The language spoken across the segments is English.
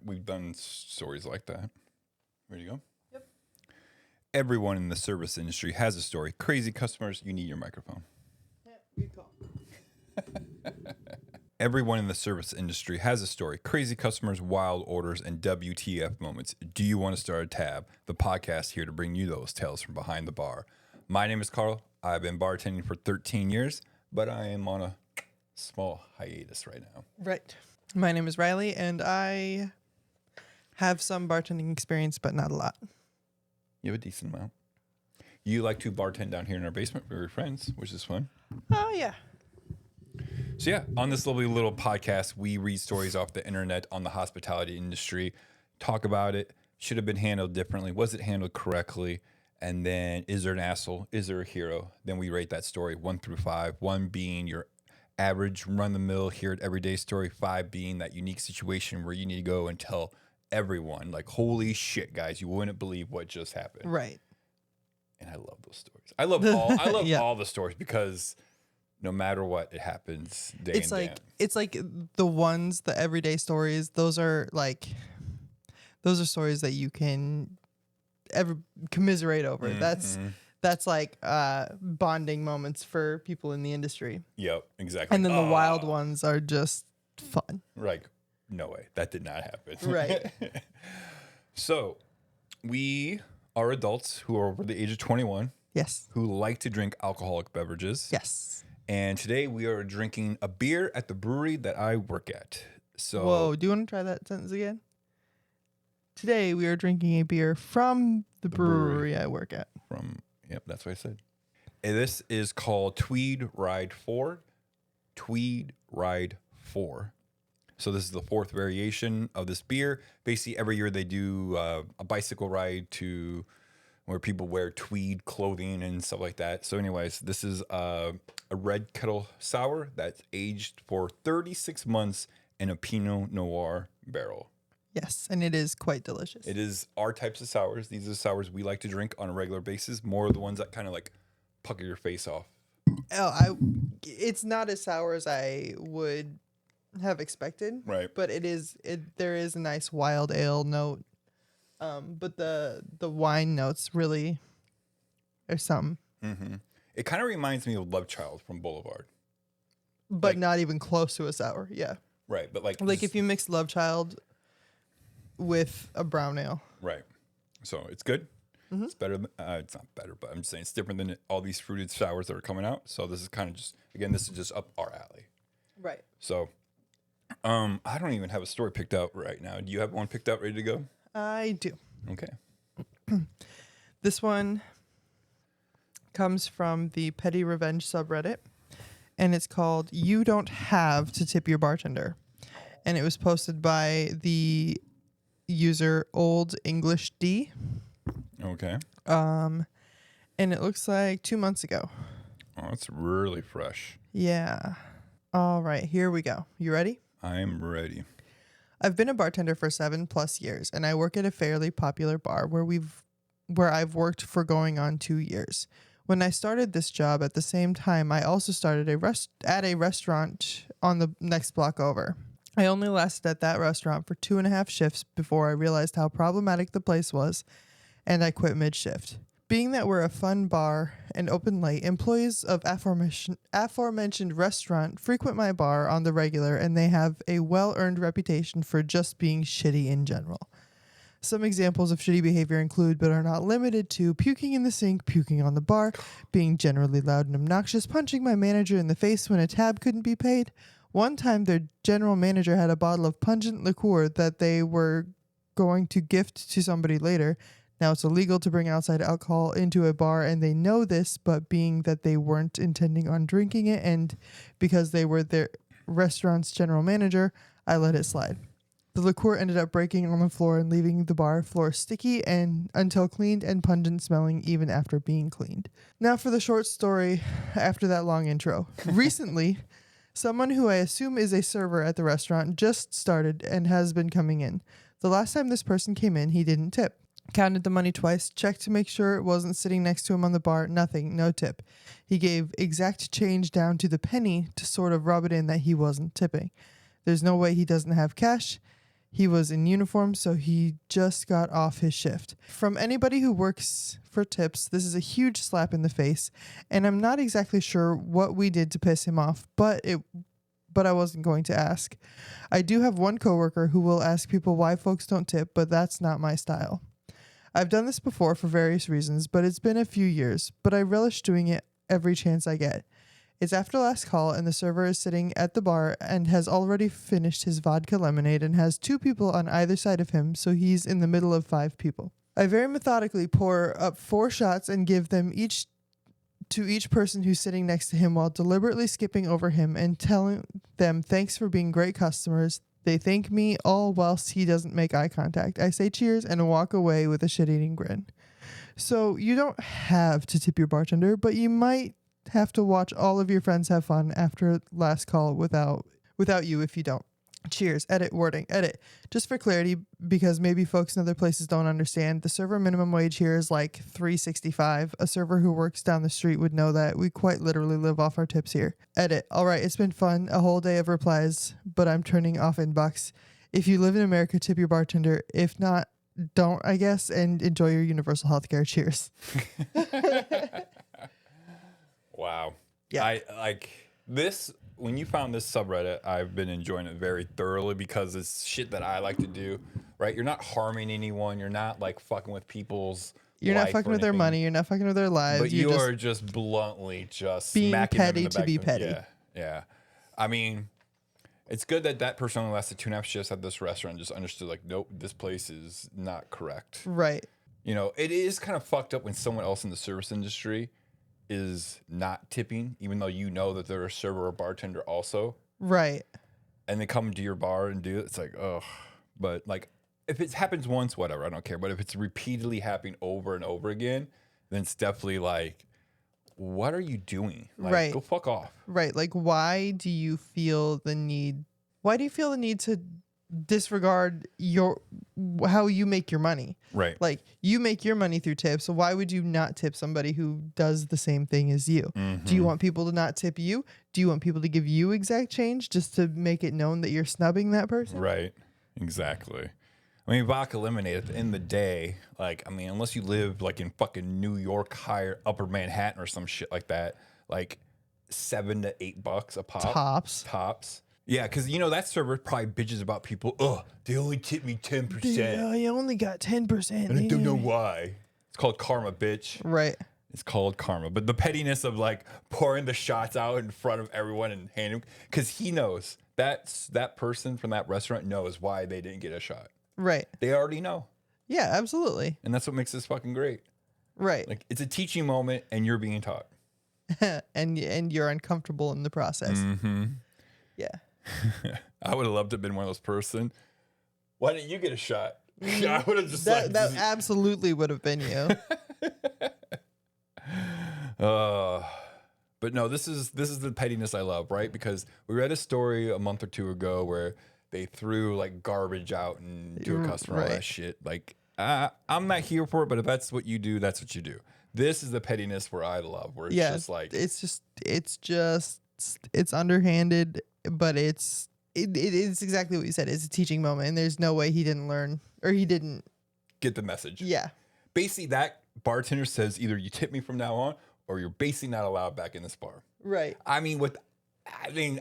We've done stories like that. Ready to go? Yep. Everyone in the service industry has a story. Crazy customers, you need your microphone. Yeah, good call. Everyone in the service industry has a story. Crazy customers, wild orders, and WTF moments. Do you want to start a tab? The podcast here to bring you those tales from behind the bar. My name is Carl. I've been bartending for 13 years, but I am on a small hiatus right now. Right. My name is Riley, and I have some bartending experience, but not a lot. You have a decent amount. You like to bartend down here in our basement for your friends, which is fun. Oh, yeah. So yeah, on this lovely little podcast, we read stories off the internet on the hospitality industry, talk about it, should have been handled differently, was it handled correctly, and then is there an asshole, is there a hero? Then we rate that story 1 through 5, 1 being your average run-the-mill, hear it everyday story, 5 being that unique situation where you need to go and tell everyone, like, holy shit, guys, you wouldn't believe what just happened. Right. And I love those stories. I love all Yeah. all the stories because no matter what, it happens day It's in, like day out. it's like the everyday stories. Those are stories that you can ever commiserate over. Mm-hmm. That's like bonding moments for people in the industry. Yep, exactly. And then the wild ones are just fun. Like, no way, that did not happen. Right. So, we are adults who are over the age of 21 Yes. who like to drink alcoholic beverages. Yes. And today we are drinking a beer at the brewery that I work at. So, Whoa, do you want to try that sentence again? Today we are drinking a beer from the brewery I work at. Yep, that's what I said. And this is called Tweed Ride 4. Tweed Ride 4. So this is the 4th variation of this beer. Basically, every year they do a bicycle ride to where people wear tweed clothing and stuff like that. So anyways, this is a red kettle sour that's aged for 36 months in a Pinot Noir barrel. Yes, and it is quite delicious. It is our types of sours. These are the sours we like to drink on a regular basis. More of the ones that kind of like pucker your face off. It's not as sour as I would have expected. Right. But there is a nice wild ale note. But the wine notes really are something. Mm-hmm. It kind of reminds me of Love Child from Boulevard. But not even close to a sour. Yeah. Right. But like if you mix Love Child with a brown ale. Right. So it's good. Mm-hmm. It's better. It's not better, but I'm just saying it's different than all these fruited sours that are coming out. So this is kind of this is just up our alley. Right. So, I don't even have a story picked out right now. Do you have one picked out ready to go? I do. Okay. This one comes from the Petty Revenge subreddit, and it's called You Don't Have to Tip Your Bartender. And it was posted by the user Old English D. Okay. And it looks like 2 months ago. Oh, it's really fresh. Yeah. All right, here we go. You ready? I'm ready. I've been a bartender for 7+ years, and I work at a fairly popular bar where I've worked for going on 2 years. When I started this job at the same time, I also started at a restaurant on the next block over. I only lasted at that restaurant for 2.5 shifts before I realized how problematic the place was, and I quit mid-shift. Being that we're a fun bar and open late, employees of aforementioned restaurant frequent my bar on the regular, and they have a well-earned reputation for just being shitty in general. Some examples of shitty behavior include, but are not limited to, puking in the sink, puking on the bar, being generally loud and obnoxious, punching my manager in the face when a tab couldn't be paid. One time, their general manager had a bottle of pungent liqueur that they were going to gift to somebody later. Now it's illegal to bring outside alcohol into a bar, and they know this, but being that they weren't intending on drinking it, and because they were their restaurant's general manager, I let it slide. The liqueur ended up breaking on the floor and leaving the bar floor sticky and until cleaned and pungent smelling even after being cleaned. Now for the short story after that long intro. Recently, someone who I assume is a server at the restaurant just started and has been coming in. The last time this person came in, he didn't tip. Counted the money twice, checked to make sure it wasn't sitting next to him on the bar, nothing, no tip. He gave exact change down to the penny to sort of rub it in that he wasn't tipping. There's no way he doesn't have cash. He was in uniform, so he just got off his shift. From anybody who works for tips, this is a huge slap in the face, and I'm not exactly sure what we did to piss him off, but I wasn't going to ask. I do have one coworker who will ask people why folks don't tip, but that's not my style. I've done this before for various reasons, but it's been a few years, but I relish doing it every chance I get. It's after last call, and the server is sitting at the bar and has already finished his vodka lemonade and has 2 people on either side of him, so he's in the middle of 5 people. I very methodically pour up 4 shots and give them each to each person who's sitting next to him while deliberately skipping over him and telling them thanks for being great customers. They thank me all whilst he doesn't make eye contact. I say cheers and walk away with a shit-eating grin. So you don't have to tip your bartender, but you might have to watch all of your friends have fun after last call without you if you don't. Cheers. Edit wording. Edit. Just for clarity, because maybe folks in other places don't understand, the server minimum wage here is like $3.65. A server who works down the street would know that. We quite literally live off our tips here. Edit. All right, it's been fun. A whole day of replies, but I'm turning off inbox. If you live in America, tip your bartender. If not, don't, I guess, and enjoy your universal health care. Cheers. Wow. Yeah. I like this. When you found this subreddit, I've been enjoying it very thoroughly because it's shit that I like to do, right? You're not harming anyone. You're not like fucking with people's You're not fucking with their money. You're not fucking with their lives. But you are just bluntly just being smacking petty them in the to back be of the- petty. Yeah, yeah. I mean, it's good that person only lasted 2.5 shifts at this restaurant. Just understood like, nope, this place is not correct. Right. You know, it is kind of fucked up when someone else in the service industry is not tipping, even though you know that they're a server or bartender also. Right. And they come to your bar and do it. It's like, ugh. But like, if it happens once, whatever, I don't care. But if it's repeatedly happening over and over again, then it's definitely like, what are you doing? Like, Right. go fuck off. Right. Like, why do you feel the need? Why do you feel the need to disregard how you make your money? Right. Like, you make your money through tips, so why would you not tip somebody who does the same thing as you? Mm-hmm. Do you want people to not tip you? Do you want people to give you exact change just to make it known that you're snubbing that person? Right. Exactly. I mean, vodka lemonade at the end of the day, like, I mean, unless you live like in fucking New York, higher upper Manhattan or some shit like that, like $7 to $8 a pop. Tops. Yeah, because you know that server probably bitches about people. Ugh, they only tip me 10%. You only got 10%. And I don't know why. It's called karma, bitch. Right. It's called karma. But the pettiness of like pouring the shots out in front of everyone and handing, because he knows that person from that restaurant knows why they didn't get a shot. Right. They already know. Yeah, absolutely. And that's what makes this fucking great. Right. Like, it's a teaching moment and you're being taught. and you're uncomfortable in the process. Mm-hmm. Yeah. I would have loved to have been one of those person. Why didn't you get a shot? I would have just like that absolutely would have been you. But no, this is the pettiness I love, right? Because we read a story a month or two ago where they threw like garbage out into a customer, all that shit. Like, I'm not here for it, but if that's what you do, that's what you do. This is the pettiness where I love, where it's just like it's underhanded, but it's exactly what you said. It's a teaching moment, and there's no way he didn't learn or he didn't get the message. Yeah. Basically, that bartender says either you tip me from now on, or you're basically not allowed back in this bar. Right. I mean,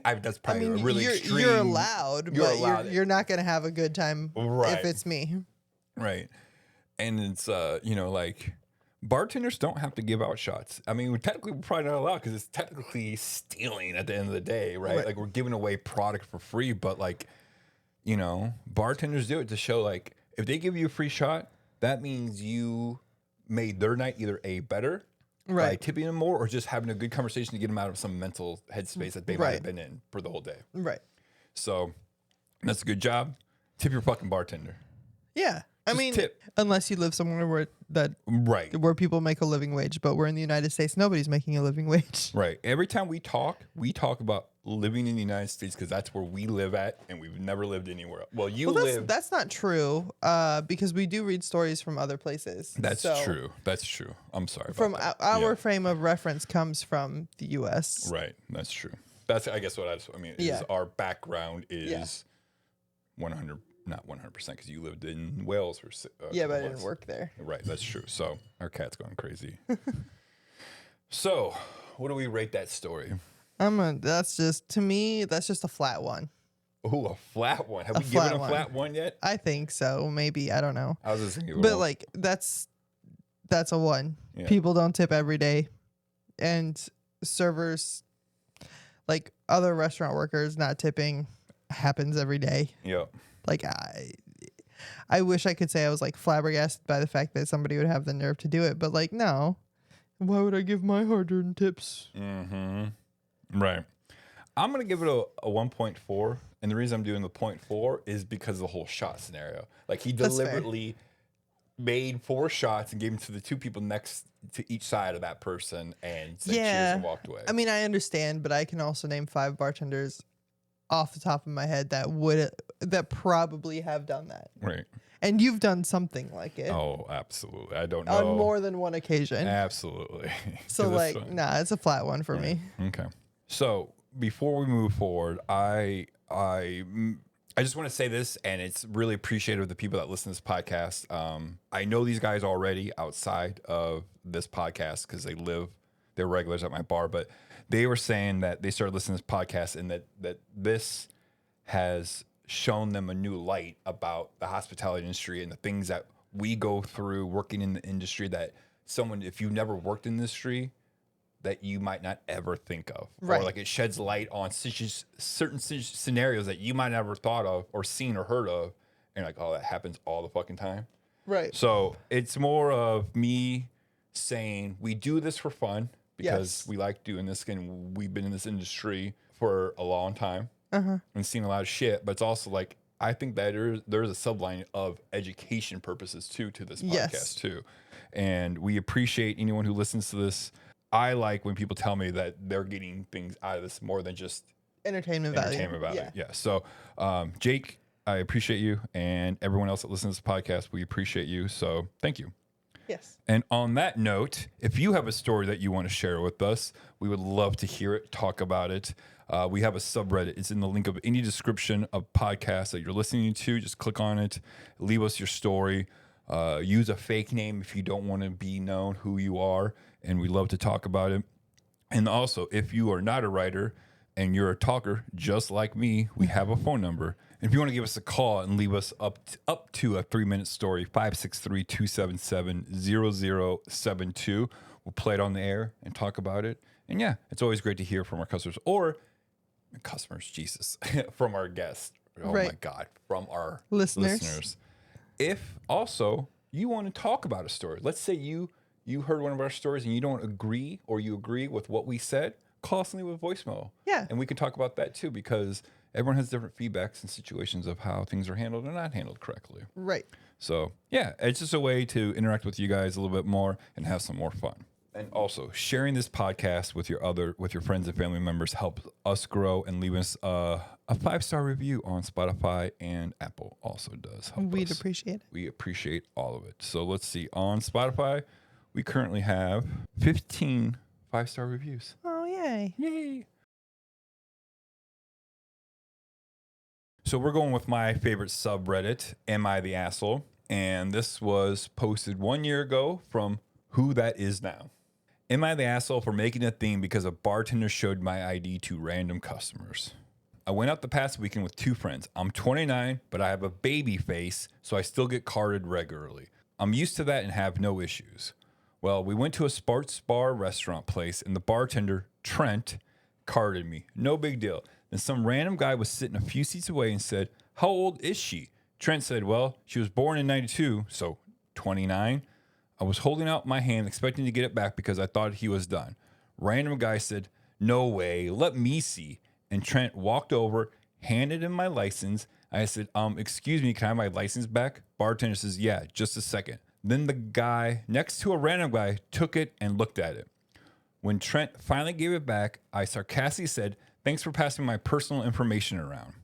that's probably a really extreme. You're allowed, but you're not going to have a good time if it's me. Right. And it's, like, bartenders don't have to give out shots. I mean, we're probably not allowed because it's technically stealing at the end of the day, right? Like, we're giving away product for free, but, like, bartenders do it to show, like, if they give you a free shot, that means you made their night either better by tipping them more or just having a good conversation to get them out of some mental headspace that they might have been in for the whole day. Right. So that's a good job. Tip your fucking bartender. Yeah. I mean, tip. Unless you live somewhere where people make a living wage, but we're in the United States, nobody's making a living wage. Right. Every time we talk about living in the United States because that's where we live at, and we've never lived anywhere else. Well, live. That's not true. Because we do read stories from other places. That's true. That's true. I'm sorry. From our frame of reference comes from the U.S. Right. That's true. That's I guess what I mean. Is our background is 100% not 100% because you lived in Wales for yeah, but I didn't work there. Right, that's true. So our cat's going crazy. So, what do we rate that story? That's just, to me, that's just a flat one. Ooh, a flat one. Have A we given flat a one. flat one yet? I think so. Maybe. I don't know. I was just thinking. But like, that's a one. Yeah. People don't tip every day. And servers, like other restaurant workers, not tipping happens every day. Yeah. Like, I wish I could say I was like flabbergasted by the fact that somebody would have the nerve to do it. But like, no. Why would I give my hard-earned tips? Mm-hmm. Right. I'm going to give it a 1.4. And the reason I'm doing the 0.4 is because of the whole shot scenario. Like, he deliberately made 4 shots and gave them to the 2 people next to each side of that person and said cheers and walked away. I mean, I understand, but I can also name 5 bartenders off the top of my head that probably have done that. Right. And you've done something like it. Oh, absolutely. I don't know. On more than one occasion. Absolutely. So like, nah, it's a flat one for me. Okay. So before we move forward, I just want to say this, and it's really appreciative of the people that listen to this podcast. I know these guys already outside of this podcast because they're regulars at my bar, but they were saying that they started listening to this podcast and that this has shown them a new light about the hospitality industry and the things that we go through working in the industry that someone, if you've never worked in the industry, that you might not ever think of. Right. Or like it sheds light on certain scenarios that you might never thought of or seen or heard of. And like, oh, that happens all the fucking time. Right. So it's more of me saying we do this for fun because we like doing this and we've been in this industry for a long time and seen a lot of shit. But it's also like, I think that there's a subline of education purposes too to this podcast too. And we appreciate anyone who listens to this. I like when people tell me that they're getting things out of this more than just entertainment value. Yeah. So, Jake, I appreciate you, and everyone else that listens to this podcast, we appreciate you. So, thank you. Yes. And on that note, if you have a story that you want to share with us, we would love to hear it, talk about it. We have a subreddit. It's in the link of any description of podcast that you're listening to. Just click on it, leave us your story. Use a fake name if you don't want to be known who you are, and we love to talk about it. And also, if you are not a writer and you're a talker just like me, we have a phone number. And if you want to give us a call and leave us up to a 3-minute story, 563-277-0072. We'll play it on the air and talk about it. And yeah, it's always great to hear from our customers Jesus, from our guests. Oh my God, from our listeners. If also you want to talk about a story, let's say you heard one of our stories and you don't agree or you agree with what we said, call us and leave a voicemail. Yeah. And we can talk about that too because everyone has different feedbacks and situations of how things are handled or not handled correctly. Right. So yeah, it's just a way to interact with you guys a little bit more and have some more fun. And also sharing this podcast with your friends and family members helps us grow, and leave us a 5-star review on Spotify and Apple also does help us. We'd appreciate it. We appreciate all of it. So let's see. On Spotify, we currently have 15 5-star reviews. Oh, yay. Yay. So we're going with my favorite subreddit, Am I the Asshole? And this was posted 1 year ago from Who That Is Now. Am I the asshole for making a theme because a bartender showed my ID to random customers? I went out the past weekend with 2 friends. I'm 29, but I have a baby face, so I still get carded regularly. I'm used to that and have no issues. Well, we went to a sports bar restaurant place, and the bartender, Trent, carded me. No big deal. Then some random guy was sitting a few seats away and said, "How old is she?" Trent said, "Well, she was born in 92, so 29. I was holding out my hand, expecting to get it back because I thought he was done. Random guy said, "No way, let me see." And Trent walked over, handed him my license. I said, "Excuse me, can I have my license back?" Bartender says, "Yeah, just a second." Then the guy next to a random guy took it and looked at it. When Trent finally gave it back, I sarcastically said, "Thanks for passing my personal information around."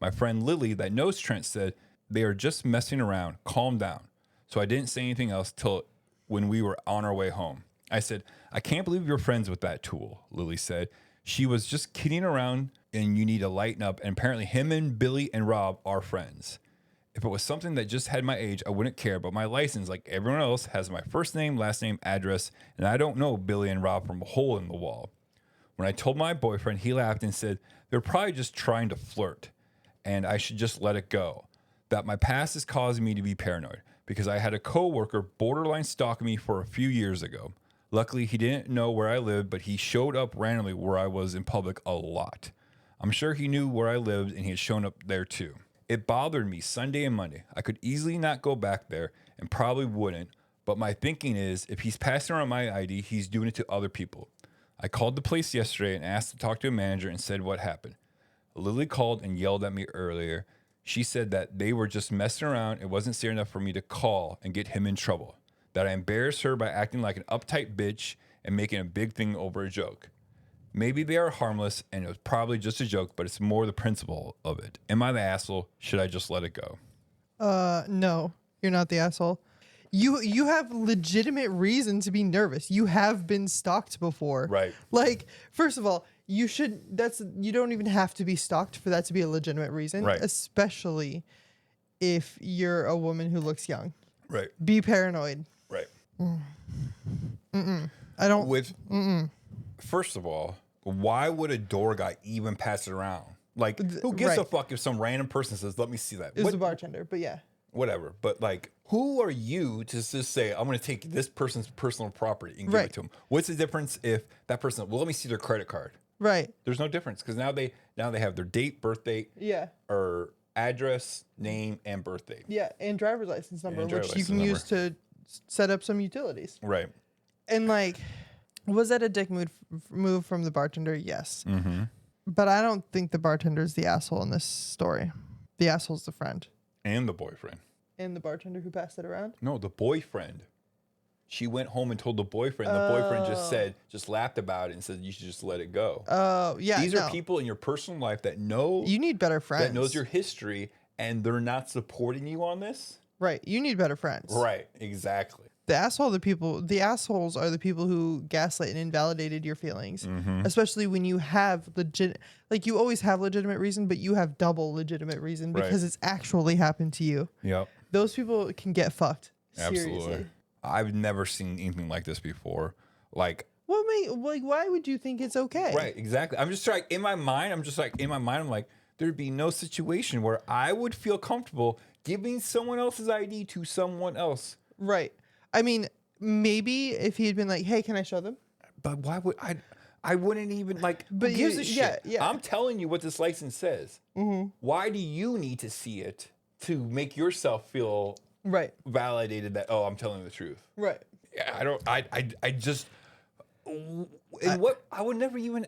My friend Lily, that knows Trent, said, "They are just messing around. Calm down." So I didn't say anything else till when we were on our way home. I said, "I can't believe you're friends with that tool," Lily said. "She was just kidding around and you need to lighten up. And apparently him and Billy and Rob are friends." If it was something that just had my age, I wouldn't care. But my license, like everyone else, has my first name, last name, address, and I don't know Billy and Rob from a hole in the wall. When I told my boyfriend, he laughed and said, they're probably just trying to flirt, and I should just let it go. That my past is causing me to be paranoid, because I had a coworker borderline stalk me for a few years ago. Luckily, he didn't know where I lived, but he showed up randomly where I was in public a lot. I'm sure he knew where I lived, and he had shown up there too. It bothered me Sunday and Monday. I could easily not go back there and probably wouldn't, but my thinking is if he's passing around my ID, he's doing it to other people. I called the place yesterday and asked to talk to a manager and said what happened. Lily called and yelled at me earlier. She said that they were just messing around. It wasn't serious enough for me to call and get him in trouble. That I embarrassed her by acting like an uptight bitch and making a big thing over a joke. Maybe they are harmless and it was probably just a joke, but it's more the principle of it. Am I the asshole? Should I just let it go? No, you're not the asshole. You have legitimate reason to be nervous. You have been stalked before. Right. Like, first of all, you don't even have to be stalked for that to be a legitimate reason. Right. Especially if you're a woman who looks young. Right. Be paranoid. Right. I don't. First of all, why would a door guy even pass it around? Like, who gives a fuck if some random person says, let me see that? It was a bartender, but yeah. Whatever. But like, who are you to just say, I'm going to take this person's personal property and give it to them? What's the difference if that person, well, let me see their credit card. Right. There's no difference because now they have their date, birth date, or address, name, and birth date. Yeah, and driver's license number, which you can use to set up some utilities. Right. And like, was that a dick move from the bartender? Yes. Mm-hmm. But I don't think the bartender is the asshole in this story. The asshole's the friend. And the boyfriend. And the bartender who passed it around? No, the boyfriend. She went home and told the boyfriend. The boyfriend just laughed about it and said, you should just let it go. Oh, yeah. These are people in your personal life that know. You need better friends. That knows your history, and they're not supporting you on this. Right. You need better friends. Right. Exactly. The assholes are the people who gaslight and invalidated your feelings, especially when you have you always have legitimate reason, but you have double legitimate reason because it's actually happened to you. Yep. Those people can get fucked. Seriously. Absolutely. I've never seen anything like this before. Like, why would you think it's okay? Right. Exactly. I'm just like, in my mind, I'm like, there'd be no situation where I would feel comfortable giving someone else's ID to someone else. Right. I mean, maybe if he had been like, hey, can I show them? But why would I wouldn't even like, but who gives a shit? Yeah. I'm telling you what this license says. Mm-hmm. Why do you need to see it to make yourself feel validated that, oh, I'm telling the truth? Right. Yeah, I just, I would never even,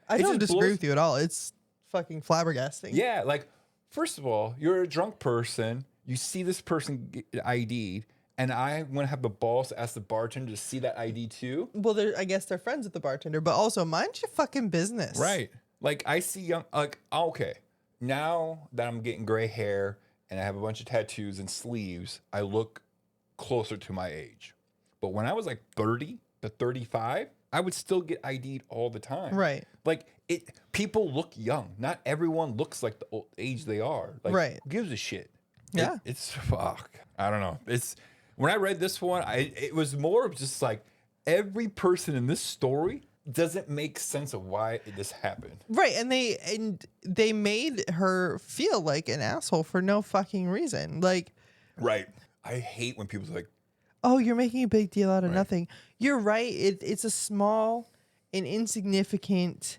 I don't disagree with you at all. It's fucking flabbergasting. Yeah. Like, first of all, you're a drunk person. You see this person get ID'd. And I want to have the balls to ask the bartender to see that ID too. Well, I guess they're friends with the bartender, but also mind your fucking business. Right. Like I see young, like, okay, now that I'm getting gray hair and I have a bunch of tattoos and sleeves, I look closer to my age. But when I was like 30 to 35, I would still get ID'd all the time. Right. Like people look young. Not everyone looks like the old age they are. Like, who gives a shit? Yeah. It's fuck. I don't know. When I read this one, it was more of just like every person in this story doesn't make sense of why this happened. Right, and they made her feel like an asshole for no fucking reason. Like, right. I hate when people are like, "Oh, you're making a big deal out of nothing." You're right. It's a small and insignificant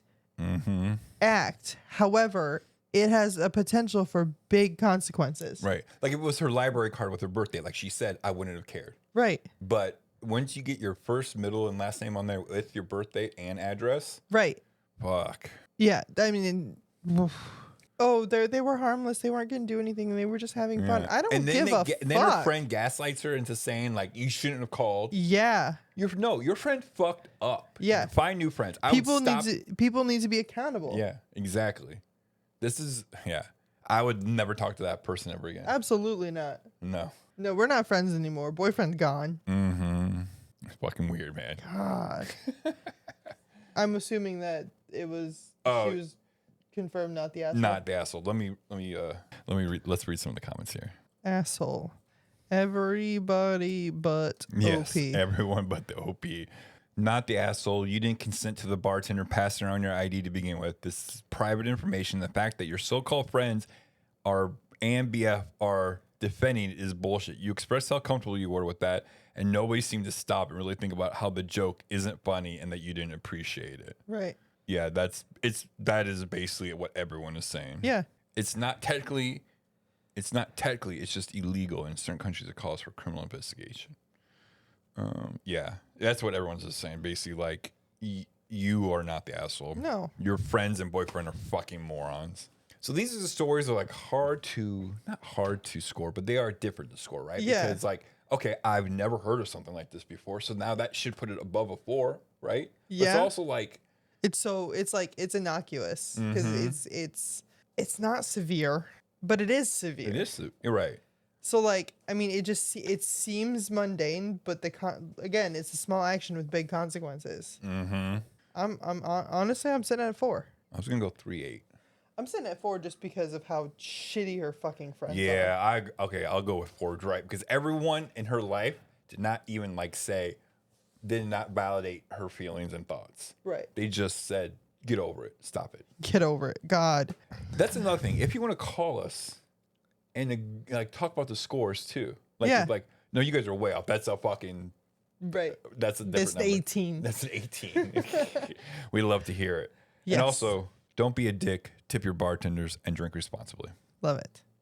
act. However, it has a potential for big consequences. Right. Like if it was her library card with her birthday, like she said, I wouldn't have cared. Right. But once you get your first, middle, and last name on there with your birthday and address. Right. Fuck. Yeah. I mean, they were harmless. They weren't going to do anything. And they were just having fun. I don't give a fuck. And then her friend gaslights her into saying, like, you shouldn't have called. Yeah. Your friend fucked up. Yeah. Find new friends. People need to be accountable. Yeah, exactly. I would never talk to that person ever again. Absolutely not. No, we're not friends anymore. Boyfriend gone. It's fucking weird, man. God. I'm assuming that it was, she was Confirm, not the asshole. Not the asshole. Let's read some of the comments here. Asshole. Everybody but Yes, OP. everyone but the OP. Not the asshole. You didn't consent to the bartender passing around your ID to begin with. This is private information. The fact that your so-called friends and BF are defending it is bullshit. You expressed how comfortable you were with that, and nobody seemed to stop and really think about how the joke isn't funny and that you didn't appreciate it. Right. Yeah, that is basically what everyone is saying. Yeah. It's not technically, it's just illegal in certain countries. It calls for criminal investigation. Yeah, that's what everyone's just saying. Basically, like, you are not the asshole. No. Your friends and boyfriend are fucking morons. So these are the stories that are like not hard to score, but they are different to score, right? Yeah. Because like, okay, I've never heard of something like this before. So now that should put it above a 4, right? Yeah. But it's also like, it's innocuous because it's not severe, but it is severe. it is, you're right. So like, I mean, it seems mundane, but again, it's a small action with big consequences. Mm-hmm. Honestly, I'm sitting at 4. I was gonna go 3.8. I'm sitting at 4 just because of how shitty her fucking friends are. Yeah, I'll go with 4, right? Because everyone in her life did not even did not validate her feelings and thoughts. Right. They just said, get over it, stop it. Get over it. God. That's another thing. If you want to call us and like talk about the scores too, like, Yeah. like, no, you guys are way off. That's a fucking, Right. that's a different That's number. 18. That's an 18. We love to hear it. Yes. And also, don't be a dick, tip your bartenders, and drink responsibly. Love it.